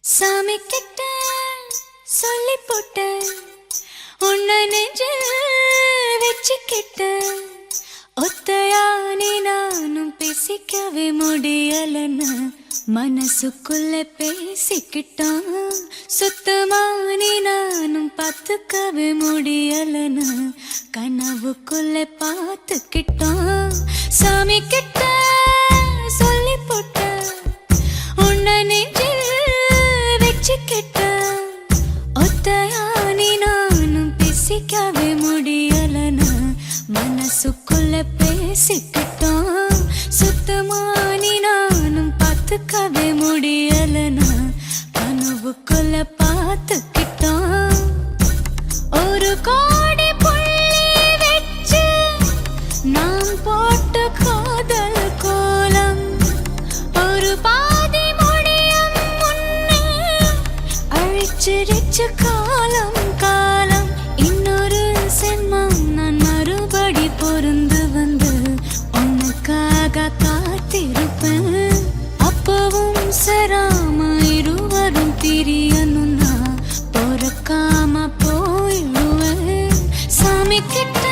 சாமி கிட்ட சொல்லி போட்ட உன்னை நெஞ்சில் வச்சுக்கிட்ட ஒத்தையானி நானும் பேசிக்கவே முடியலன்னு மனசுக்குள்ள பேசிக்கிட்டான். சுத்தமானி நானும் பார்த்துக்கவே முடியலன்னு கனவுக்குள்ள பார்த்துக்கிட்டான். சாமி கிட்ட சொல்லி போட்ட உன்னை நெஞ்சில் வச்சுக்கிட்ட ஒத்தையானி நானும் பேசிக்கவே முடியலன்னு மனசுக்குள்ள பேசிக்கிட்டான். சுத்தமானி நானும் பார்த்துக்கவே முடியலன்னு கனவுக்குள்ள பார்த்துக்கிட்டான். ஒரு கோடி புள்ளி வச்சு நாம் போட்ட காதல் கோலம் ஒரு பாதி முடியும் முன்னே அழிச்சிருச்சு காலம் காலம். இன்னொரு சென்மம் நான் மறுபடி பொருந்து வந்து உனக்காக காத்திருப்பேன். அப்பவும் சராம இருவரும் திரியணும்னா பொறுக்காம போயிடுவேன். சாமி கிட்ட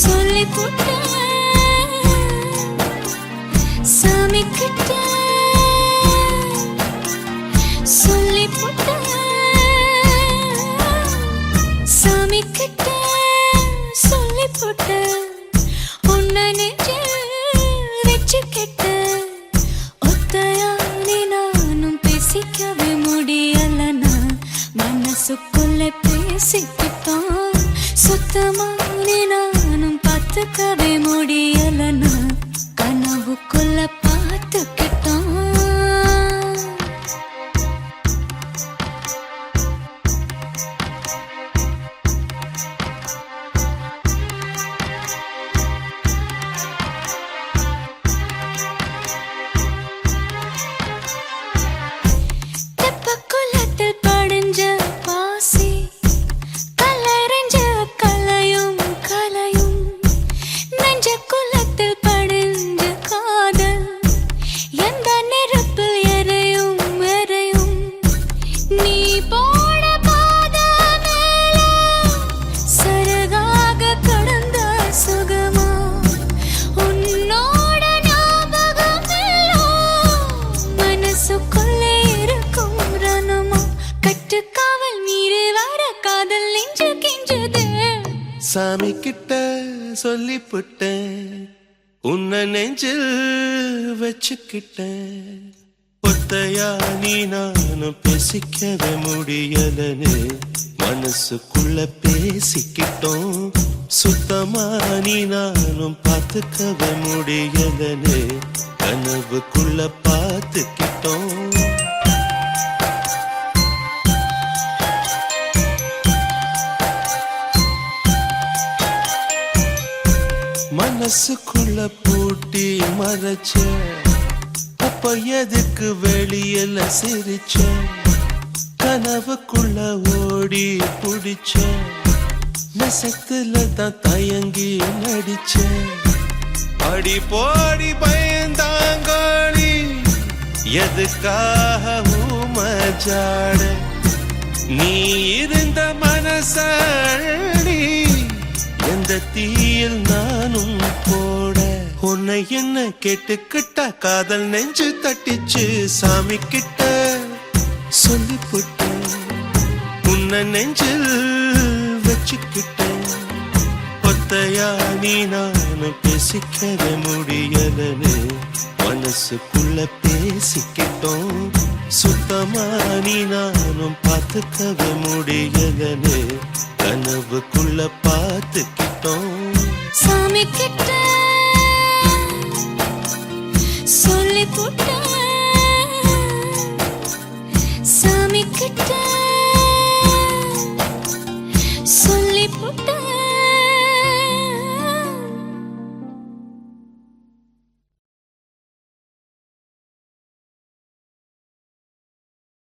சொல்லி போட்டேன். சாமி கிட்ட சொல்லி போட்டேன். சாமி கிட்ட சொல்லி போட்டேன். உன்னை நெஞ்சில் வச்சுக்கிட்ட ஒத்தையானி நானும் பேசிக்கவே முடியலன்னா மனசுக்குள்ள பேசிக்கிட்டான். சுத்தமானி நானும் பார்த்துக்கவே முடியலன்னா கனவுக்குள்ள பார்த்துக்கிட்டான். தெப்பக்குளத்தில் படிஞ்ச பாசி கலரஞ்ச கலையும் கலையும் நெஞ்ச குளத்தில் படிஞ்ச காதல் எந்த நெருப்பில் எரையும் எரையும். நீ போட பாத மேல சரகாக கடந்த சுகமா உன்னோட ஞாபகம் எல்லாம் மனசுக்குள்ளே இருக்கும் ரணமா. கட்டுக்காவல் மீறி வர காதல் நெஞ்சு கெஞ்சது. சாமி கிட்ட சொல்லி புட்டேன் உன்னை நெஞ்சில் வச்சுக்கிட்டேன். ஒத்தையா நீ நானும் பேசிக்கவே முடியலன்னு மனசுக்குள்ள பேசிக்கிட்டோம். சுத்தமா நீ நானும் பார்த்துக்கவே முடியலன்னு கனவுக்குள்ள பார்த்துக்கிட்டோம். மனசுக்குள்ள பூட்டி மறைச்ச அப்ப எதுக்கு வெளியில சிரிச்ச கனவுக்குள்ள ஓடி புடிச்ச நெசத்துல தான் தயங்கி நடிச்ச. அடி போடி பயந்தாங்கோழி எதுக்காக மஜாட நீ இருந்த மனசடி எந்த தீயில் நானும் போட. உன்னை என்ன கேட்டுக்கிட்டா காதல் நெஞ்சு தட்டிச்சு. சாமி கிட்ட சொல்லி போட்டேன் உன்னை நெஞ்சில் வச்சுக்கிட்டேன். ஒத்தையா நீ நானும் பேசிக்கவே முடியலன்னு மனசுக்குள்ள பேசிக்கிட்டோம். சுத்தமா நீ நானும் பார்த்துக்கவே முடியலன்னு கனவுக்குள்ள பார்த்துக்கிட்டோம். சாமி கிட்ட சொல்லி போட்ட. சாமி கிட்ட